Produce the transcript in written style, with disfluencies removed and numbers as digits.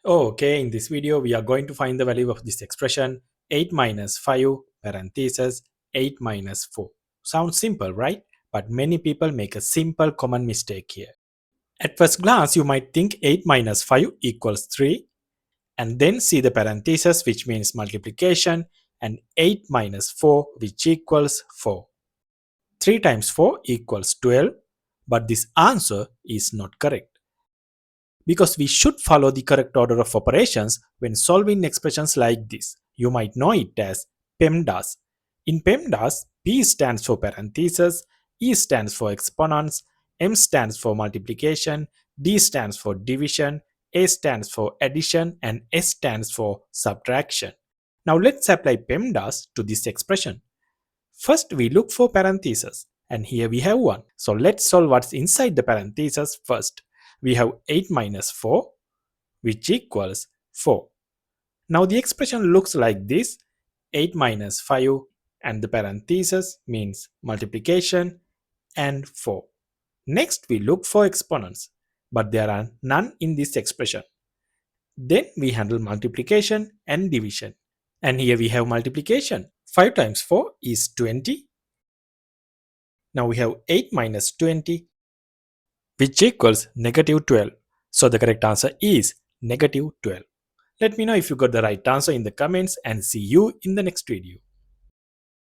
Okay, in this video, we are going to find the value of this expression 8 minus 5 parenthesis 8 minus 4. Sounds simple, right? But many people make a simple common mistake here. At first glance, you might think 8 minus 5 equals 3 and then see the parenthesis which means multiplication and 8 minus 4 which equals 4. 3 times 4 equals 12, but this answer is not correct, because we should follow the correct order of operations when solving expressions like this. You might know it as PEMDAS. In PEMDAS, P stands for parentheses, E stands for exponents, M stands for multiplication, D stands for division, A stands for addition, and S stands for subtraction. Now let's apply PEMDAS to this expression. First, we look for parentheses, and here we have one. So let's solve what's inside the parentheses first. We have 8 minus 4, which equals 4. Now the expression looks like this: 8 minus 5, and the parentheses means multiplication, and 4. Next, we look for exponents, but there are none in this expression. Then we handle multiplication and division. And here we have multiplication. 5 times 4 is 20. Now we have 8 minus 20, which equals negative 12. So the correct answer is negative 12. Let me know if you got the right answer in the comments and see you in the next video.